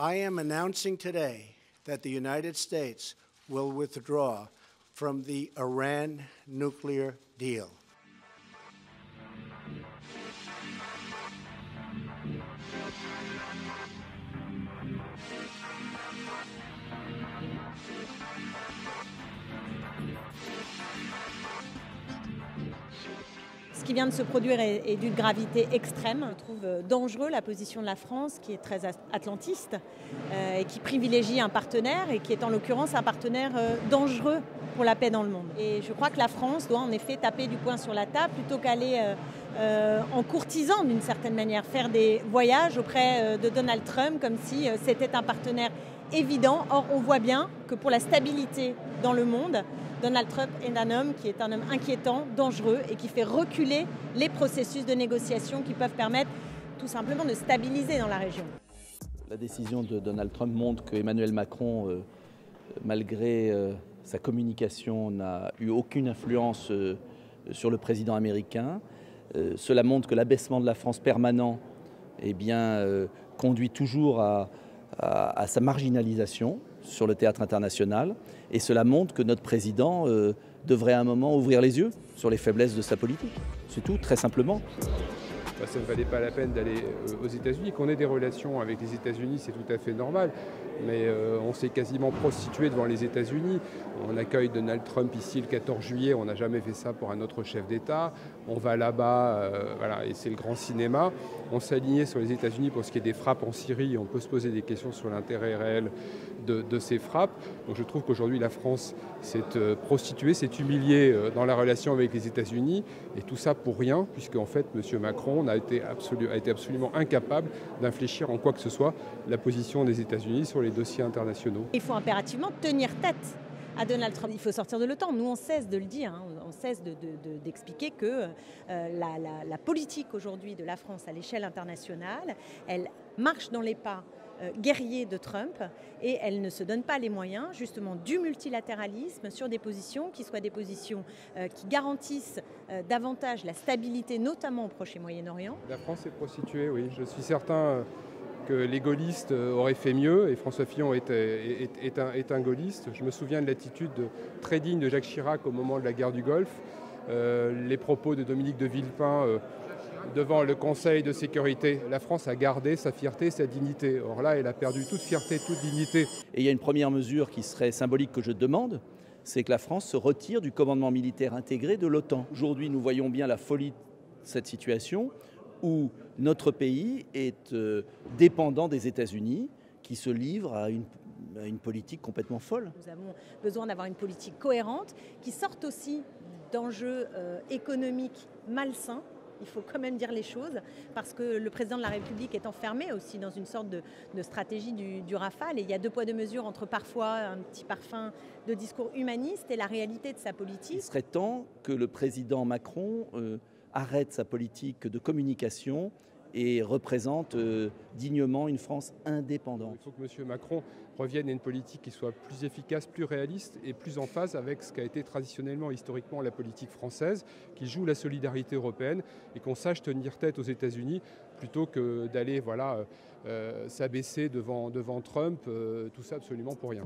I am announcing today that the United States will withdraw from the Iran nuclear deal. Ce qui vient de se produire est d'une gravité extrême. Je trouve dangereux la position de la France, qui est très atlantiste et qui privilégie un partenaire et qui est en l'occurrence un partenaire dangereux pour la paix dans le monde. Et je crois que la France doit en effet taper du poing sur la table plutôt qu'aller en courtisant d'une certaine manière, faire des voyages auprès de Donald Trump comme si c'était un partenaire évident. Or, on voit bien que pour la stabilité dans le monde, Donald Trump est un homme qui est un homme inquiétant, dangereux et qui fait reculer les processus de négociation qui peuvent permettre tout simplement de stabiliser dans la région. La décision de Donald Trump montre qu'Emmanuel Macron, malgré sa communication, n'a eu aucune influence sur le président américain. Cela montre que l'abaissement de la France permanent conduit toujours à sa marginalisation sur le théâtre international, et cela montre que notre président devrait à un moment ouvrir les yeux sur les faiblesses de sa politique. C'est tout, très simplement. Ça ne valait pas la peine d'aller aux États-Unis. Qu'on ait des relations avec les États-Unis, c'est tout à fait normal. Mais on s'est quasiment prostitué devant les États-Unis. On accueille Donald Trump ici le 14 juillet. On n'a jamais fait ça pour un autre chef d'État. On va là-bas, voilà, et c'est le grand cinéma. On s'est aligné sur les États-Unis pour ce qui est des frappes en Syrie. On peut se poser des questions sur l'intérêt réel de ces frappes. Donc je trouve qu'aujourd'hui la France s'est prostituée, s'est humiliée dans la relation avec les États-Unis. Et tout ça pour rien, puisque en fait M. Macron a été absolument incapable d'infléchir en quoi que ce soit la position des États-Unis sur les dossiers internationaux. Il faut impérativement tenir tête à Donald Trump. Il faut sortir de l'OTAN. Nous, on cesse de le dire, on cesse d'expliquer que la politique aujourd'hui de la France à l'échelle internationale, elle marche dans les pas guerriers de Trump et elle ne se donne pas les moyens justement du multilatéralisme sur des positions qui soient des positions qui garantissent davantage la stabilité, notamment au Proche et Moyen-Orient. La France est prostituée, oui. Je suis certain que les gaullistes auraient fait mieux, et François Fillon est un gaulliste. Je me souviens de l'attitude très digne de Jacques Chirac au moment de la guerre du Golfe, les propos de Dominique de Villepin devant le Conseil de sécurité. La France a gardé sa fierté, sa dignité. Or là, elle a perdu toute fierté, toute dignité. Et il y a une première mesure qui serait symbolique que je demande, c'est que la France se retire du commandement militaire intégré de l'OTAN. Aujourd'hui, nous voyons bien la folie de cette situation où notre pays est dépendant des États-Unis qui se livrent à une politique complètement folle. Nous avons besoin d'avoir une politique cohérente qui sorte aussi d'enjeux économiques malsains. Il faut quand même dire les choses, parce que le président de la République est enfermé aussi dans une sorte de stratégie du Rafale. Et il y a deux poids deux mesures entre parfois un petit parfum de discours humaniste et la réalité de sa politique. Il serait temps que le président Macron arrête sa politique de communication et représente dignement une France indépendante. Il faut que M. Macron revienne à une politique qui soit plus efficace, plus réaliste et plus en phase avec ce qu'a été traditionnellement, historiquement, la politique française, qui joue la solidarité européenne et qu'on sache tenir tête aux États-Unis plutôt que d'aller s'abaisser devant Trump, tout ça absolument pour rien.